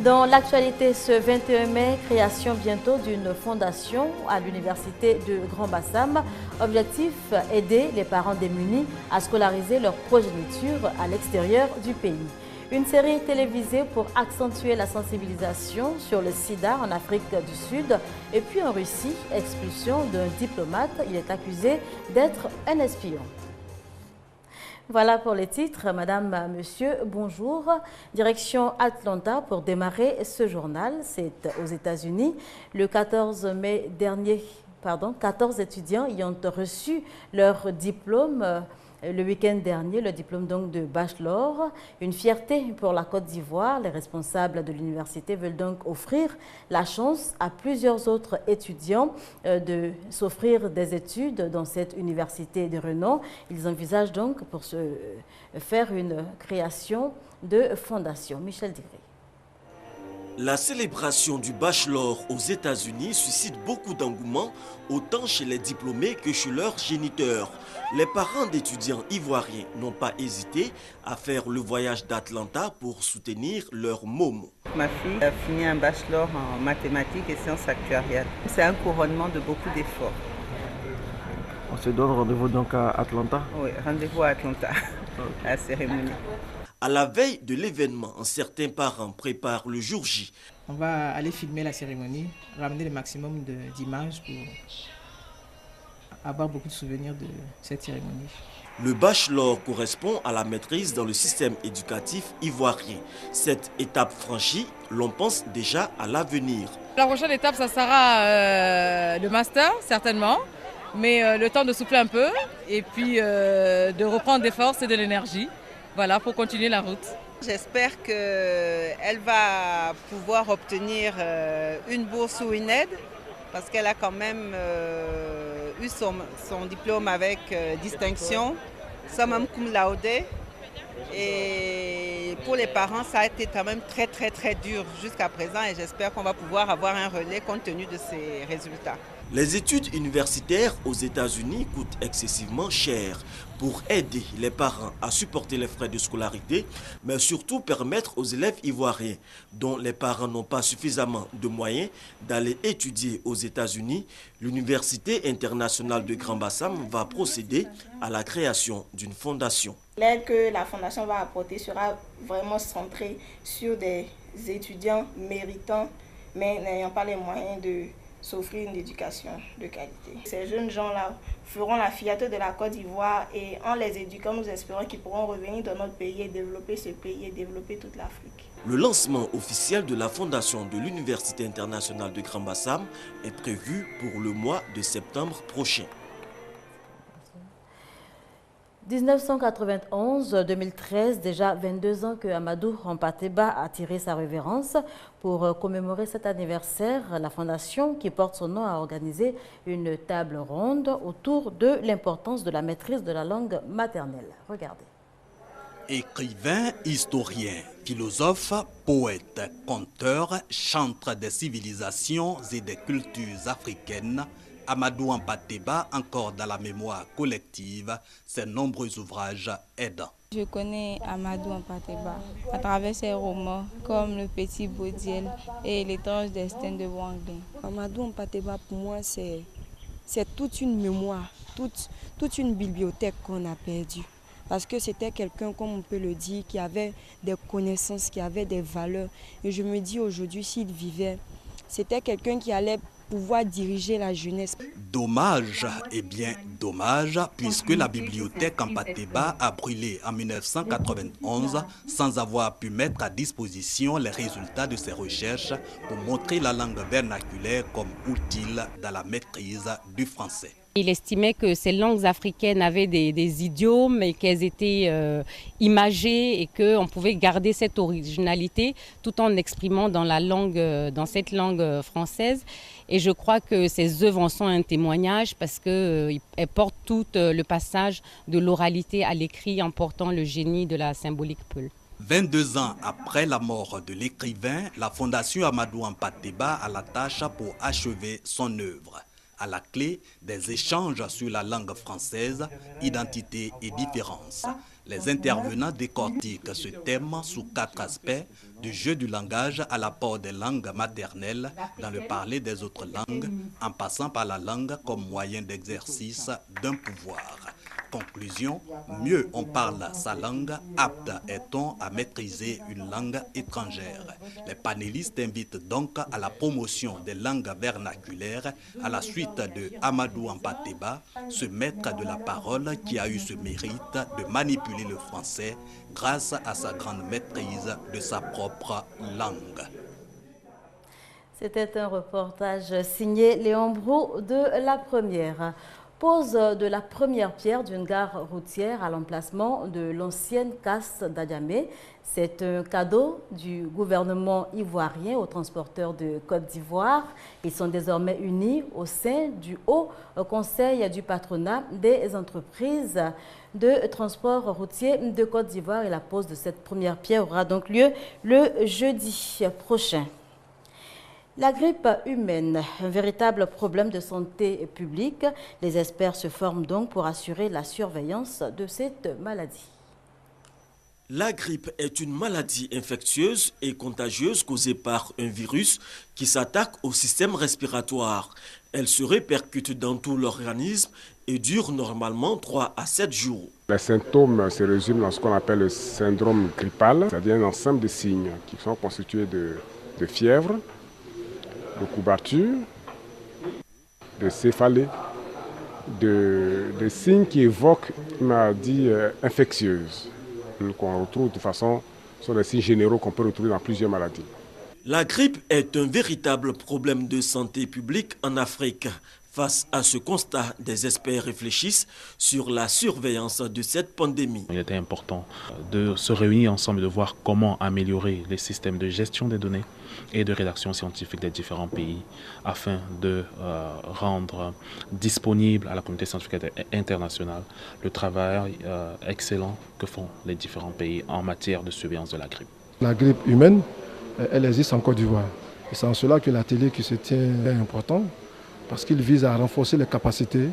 Dans l'actualité, ce 21 mai, création bientôt d'une fondation à l'université de Grand Bassam. Objectif, aider les parents démunis à scolariser leur progéniture à l'extérieur du pays. Une série télévisée pour accentuer la sensibilisation sur le sida en Afrique du Sud. Et puis en Russie, expulsion d'un diplomate. Il est accusé d'être un espion. Voilà pour les titres. Madame, monsieur, bonjour. Direction Atlanta pour démarrer ce journal. C'est aux États-Unis. Le 14 mai dernier, 14 étudiants y ont reçu leur diplôme. Le week-end dernier, le diplôme donc de bachelor. Une fierté pour la Côte d'Ivoire. Les responsables de l'université veulent donc offrir la chance à plusieurs autres étudiants de s'offrir des études dans cette université de renom. Ils envisagent donc pour se faire une création de fondation. Michel Digré. La célébration du bachelor aux États-Unis suscite beaucoup d'engouement, autant chez les diplômés que chez leurs géniteurs. Les parents d'étudiants ivoiriens n'ont pas hésité à faire le voyage d'Atlanta pour soutenir leur môme. Ma fille a fini un bachelor en mathématiques et sciences actuariales. C'est un couronnement de beaucoup d'efforts. On se donne rendez-vous donc à Atlanta? Oui, rendez-vous à Atlanta, à la cérémonie. À la veille de l'événement, certains parents préparent le jour J. On va aller filmer la cérémonie, ramener le maximum d'images pour avoir beaucoup de souvenirs de cette cérémonie. Le bachelor correspond à la maîtrise dans le système éducatif ivoirien. Cette étape franchie, l'on pense déjà à l'avenir. La prochaine étape, ça sera le master, certainement. Mais le temps de souffler un peu et puis de reprendre des forces et de l'énergie. Voilà, pour continuer la route. J'espère qu'elle va pouvoir obtenir une bourse ou une aide parce qu'elle a quand même eu son diplôme avec distinction, summum cum laude. Et pour les parents, ça a été quand même très dur jusqu'à présent et j'espère qu'on va pouvoir avoir un relais compte tenu de ces résultats. Les études universitaires aux États-Unis coûtent excessivement cher. Pour aider les parents à supporter les frais de scolarité, mais surtout permettre aux élèves ivoiriens dont les parents n'ont pas suffisamment de moyens d'aller étudier aux États-Unis, l'Université internationale de Grand Bassam va procéder à la création d'une fondation. L'aide que la fondation va apporter sera vraiment centrée sur des étudiants méritants, mais n'ayant pas les moyens de s'offrir une éducation de qualité. Ces jeunes gens-là feront la fierté de la Côte d'Ivoire et en les éduquant, nous espérons qu'ils pourront revenir dans notre pays et développer ce pays et développer toute l'Afrique. Le lancement officiel de la fondation de l'Université internationale de Grand Bassam est prévu pour le mois de septembre prochain. 1991-2013, déjà 22 ans que Amadou Hampâté-Bâ a tiré sa révérence. Pour commémorer cet anniversaire, la fondation qui porte son nom a organisé une table ronde autour de l'importance de la maîtrise de la langue maternelle. Regardez. Écrivain, historien, philosophe, poète, conteur, chantre des civilisations et des cultures africaines, Amadou Hampâté-Bâ, encore dans la mémoire collective, ses nombreux ouvrages aident. Je connais Amadou Hampâté-Bâ à travers ses romans comme Le Petit Baudiel et L'étrange destin de Wanglin. Amadou Hampâté-Bâ, pour moi, c'est toute une mémoire, toute une bibliothèque qu'on a perdue. Parce que c'était quelqu'un, comme on peut le dire, qui avait des connaissances, qui avait des valeurs. Et je me dis aujourd'hui, s'il vivait, c'était quelqu'un qui allait pouvoir diriger la jeunesse. Dommage, eh bien dommage, puisque la bibliothèque Hampâté-Bâ a brûlé en 1991 sans avoir pu mettre à disposition les résultats de ses recherches pour montrer la langue vernaculaire comme utile dans la maîtrise du français. Il estimait que ces langues africaines avaient des idiomes et qu'elles étaient imagées et qu'on pouvait garder cette originalité tout en exprimant dans cette langue française. Et je crois que ces œuvres en sont un témoignage parce qu'elles portent tout le passage de l'oralité à l'écrit en portant le génie de la symbolique peul. 22 ans après la mort de l'écrivain, la Fondation Amadou Hampâté-Bâ a la tâche pour achever son œuvre. À la clé, des échanges sur la langue française, identité et différence. Les intervenants décortiquent ce thème sous 4 aspects, du jeu du langage à l'apport des langues maternelles dans le parler des autres langues, en passant par la langue comme moyen d'exercice d'un pouvoir. Conclusion, mieux on parle sa langue, apte est-on à maîtriser une langue étrangère. Les panélistes invitent donc à la promotion des langues vernaculaires à la suite de Amadou Ampateba, ce maître de la parole qui a eu ce mérite de manipuler le français grâce à sa grande maîtrise de sa propre langue. C'était un reportage signé Léon Brou de La Première. Pose de la première pierre d'une gare routière à l'emplacement de l'ancienne casse d'Adjamé. C'est un cadeau du gouvernement ivoirien aux transporteurs de Côte d'Ivoire. Ils sont désormais unis au sein du Haut Conseil du patronat des entreprises de transport routier de Côte d'Ivoire. Et la pose de cette première pierre aura donc lieu le jeudi prochain. La grippe humaine, un véritable problème de santé publique. Les experts se forment donc pour assurer la surveillance de cette maladie. La grippe est une maladie infectieuse et contagieuse causée par un virus qui s'attaque au système respiratoire. Elle se répercute dans tout l'organisme et dure normalement 3 à 7 jours. Les symptômes se résument dans ce qu'on appelle le syndrome grippal, c'est-à-dire un ensemble de signes qui sont constitués de fièvre, de courbature, de céphalée, de signes qui évoquent une maladie infectieuse qu'on retrouve de façon, sont des signes généraux qu'on peut retrouver dans plusieurs maladies. La grippe est un véritable problème de santé publique en Afrique. Face à ce constat, des experts réfléchissent sur la surveillance de cette pandémie. Il était important de se réunir ensemble et de voir comment améliorer les systèmes de gestion des données et de rédaction scientifique des différents pays afin de rendre disponible à la communauté scientifique internationale le travail excellent que font les différents pays en matière de surveillance de la grippe. La grippe humaine, elle existe en Côte d'Ivoire. Et c'est en cela que l'atelier qui se tient est important, parce qu'il vise à renforcer les capacités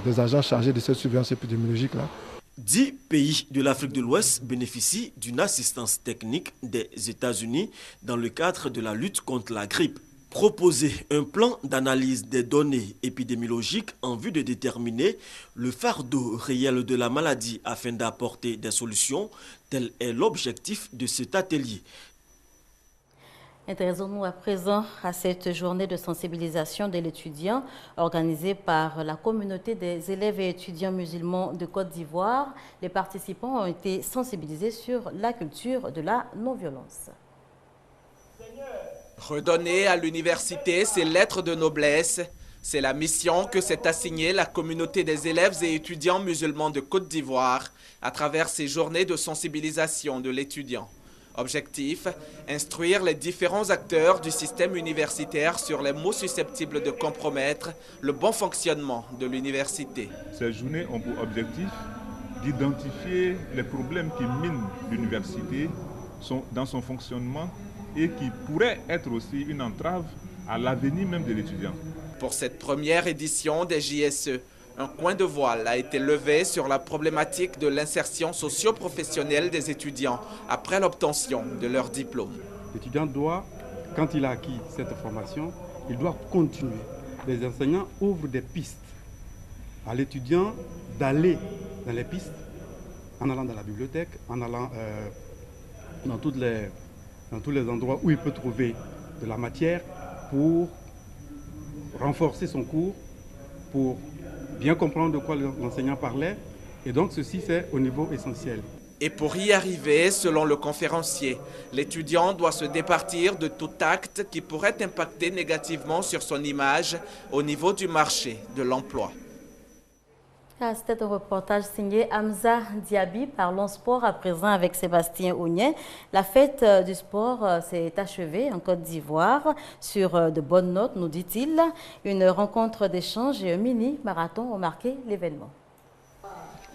des agents chargés de cette surveillance épidémiologique-là. 10 pays de l'Afrique de l'Ouest bénéficient d'une assistance technique des États-Unis dans le cadre de la lutte contre la grippe. Proposer un plan d'analyse des données épidémiologiques en vue de déterminer le fardeau réel de la maladie afin d'apporter des solutions, tel est l'objectif de cet atelier. Intéressons-nous à présent à cette journée de sensibilisation de l'étudiant organisée par la communauté des élèves et étudiants musulmans de Côte d'Ivoire. Les participants ont été sensibilisés sur la culture de la non-violence. Redonner à l'université ses lettres de noblesse, c'est la mission que s'est assignée la communauté des élèves et étudiants musulmans de Côte d'Ivoire à travers ces journées de sensibilisation de l'étudiant. Objectif, instruire les différents acteurs du système universitaire sur les maux susceptibles de compromettre le bon fonctionnement de l'université. Ces journées ont pour objectif d'identifier les problèmes qui minent l'université dans son fonctionnement et qui pourraient être aussi une entrave à l'avenir même de l'étudiant. Pour cette première édition des JSE, un coin de voile a été levé sur la problématique de l'insertion socio-professionnelle des étudiants après l'obtention de leur diplôme. L'étudiant doit, quand il a acquis cette formation, il doit continuer. Les enseignants ouvrent des pistes à l'étudiant d'aller dans les pistes, en allant dans la bibliothèque, en allant dans tous les endroits où il peut trouver de la matière pour renforcer son cours, pour bien comprendre de quoi l'enseignant parlait. Et donc ceci, c'est au niveau essentiel. Et pour y arriver, selon le conférencier, l'étudiant doit se départir de tout acte qui pourrait impacter négativement sur son image au niveau du marché de l'emploi. C'était un reportage signé Hamza Diaby. Parlons sport à présent avec Sébastien Ounien. La fête du sport s'est achevée en Côte d'Ivoire sur de bonnes notes, nous dit-il. Une rencontre d'échange et un mini-marathon ont marqué l'événement.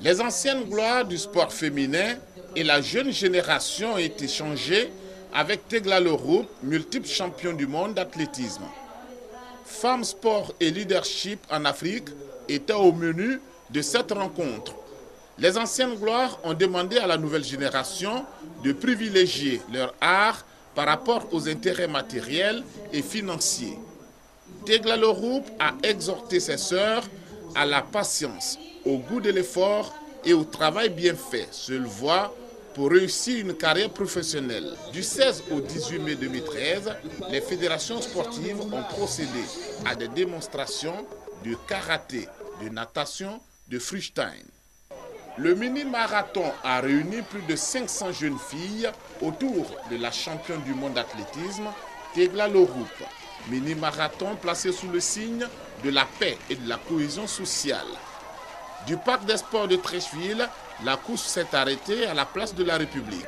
Les anciennes gloires du sport féminin et la jeune génération ont été échangées avec Tegla Leroux, multiple champion du monde d'athlétisme. Femmes, sport et leadership en Afrique étaient au menu de cette rencontre. Les anciennes gloires ont demandé à la nouvelle génération de privilégier leur art par rapport aux intérêts matériels et financiers. Teglalo Roup a exhorté ses sœurs à la patience, au goût de l'effort et au travail bien fait, seule voie pour réussir une carrière professionnelle. Du 16 au 18 mai 2013, les fédérations sportives ont procédé à des démonstrations de karaté, de natation, de freestyle. Le mini-marathon a réuni plus de 500 jeunes filles autour de la championne du monde d'athlétisme, Teglalo Roup. Mini-marathon placé sous le signe de la paix et de la cohésion sociale. Du parc des sports de Treichville, la course s'est arrêtée à la place de la République.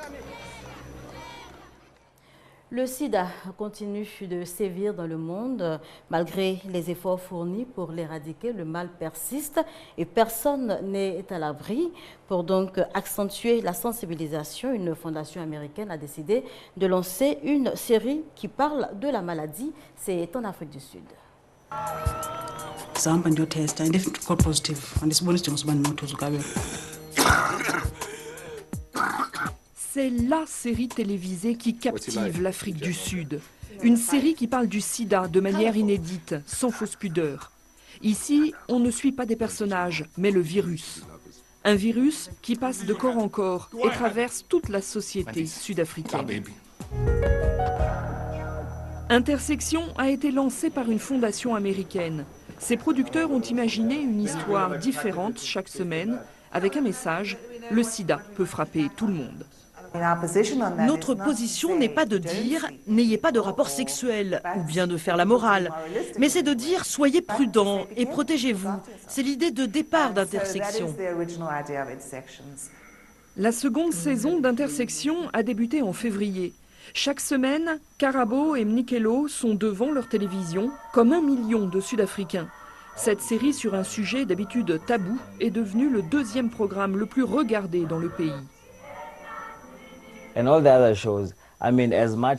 Le sida continue de sévir dans le monde. Malgré les efforts fournis pour l'éradiquer, le mal persiste et personne n'est à l'abri. Pour donc accentuer la sensibilisation, une fondation américaine a décidé de lancer une série qui parle de la maladie. C'est en Afrique du Sud. C'est la série télévisée qui captive l'Afrique du Sud. Une série qui parle du sida de manière inédite, sans fausse pudeur. Ici, on ne suit pas des personnages, mais le virus. Un virus qui passe de corps en corps et traverse toute la société sud-africaine. Intersection a été lancée par une fondation américaine. Ses producteurs ont imaginé une histoire différente chaque semaine, avec un message, le sida peut frapper tout le monde. Notre position n'est pas de dire « n'ayez pas de rapport sexuel » ou bien de faire la morale, mais c'est de dire « soyez prudents et protégez-vous ». C'est l'idée de départ d'Intersection. La seconde saison d'Intersection a débuté en février. Chaque semaine, Karabo et Mnikelo sont devant leur télévision, comme 1 million de Sud-Africains. Cette série sur un sujet d'habitude tabou est devenue le 2e programme le plus regardé dans le pays.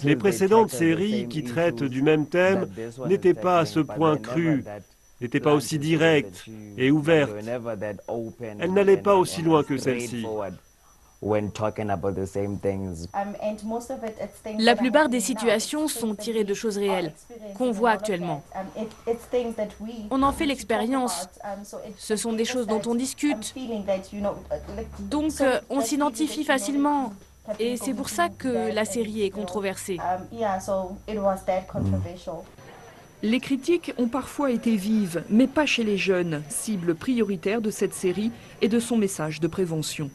Les précédentes séries qui traitent du même thème n'étaient pas à ce point crues, n'étaient pas aussi directes et ouvertes. Elles n'allaient pas aussi loin que celle-ci. La plupart des situations sont tirées de choses réelles, qu'on voit actuellement. On en fait l'expérience. Ce sont des choses dont on discute. Donc, on s'identifie facilement. Et c'est pour ça que la série est controversée. Les critiques ont parfois été vives, mais pas chez les jeunes, cible prioritaire de cette série et de son message de prévention.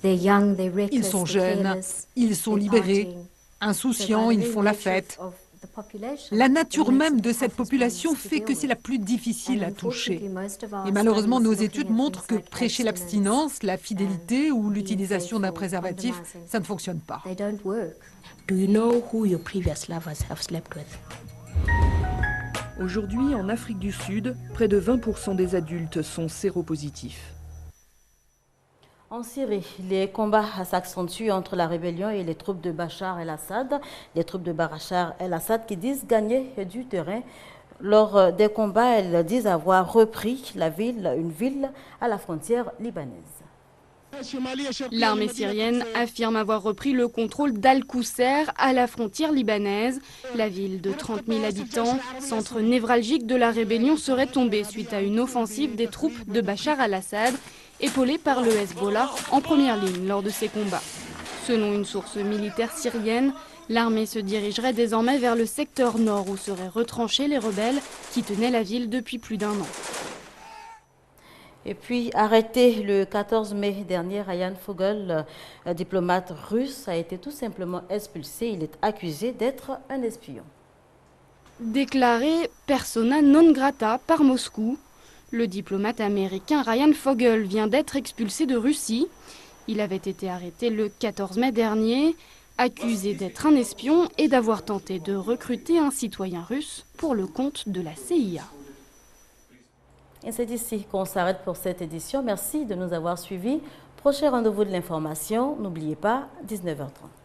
Ils sont jeunes, ils sont libérés, insouciants, ils font la fête. La nature même de cette population fait que c'est la plus difficile à toucher. Et malheureusement, nos études montrent que prêcher l'abstinence, la fidélité ou l'utilisation d'un préservatif, ça ne fonctionne pas. Aujourd'hui, en Afrique du Sud, près de 20% des adultes sont séropositifs. En Syrie, les combats s'accentuent entre la rébellion et les troupes de Bachar el-Assad. Les troupes de Bachar el-Assad qui disent gagner du terrain. Lors des combats, elles disent avoir repris une ville à la frontière libanaise. L'armée syrienne affirme avoir repris le contrôle d'Al-Qousser à la frontière libanaise. La ville de 30 000 habitants, centre névralgique de la rébellion, serait tombée suite à une offensive des troupes de Bachar al-Assad, épaulée par le Hezbollah en première ligne lors de ces combats. Selon une source militaire syrienne, l'armée se dirigerait désormais vers le secteur nord où seraient retranchés les rebelles qui tenaient la ville depuis plus d'1 an. Et puis, arrêté le 14 mai dernier, Ryan Fogel, diplomate russe, a été tout simplement expulsé. Il est accusé d'être un espion. Déclaré persona non grata par Moscou, le diplomate américain Ryan Fogel vient d'être expulsé de Russie. Il avait été arrêté le 14 mai dernier, accusé d'être un espion et d'avoir tenté de recruter un citoyen russe pour le compte de la CIA. Et c'est ici qu'on s'arrête pour cette édition. Merci de nous avoir suivis. Prochain rendez-vous de l'information, n'oubliez pas, 19h30.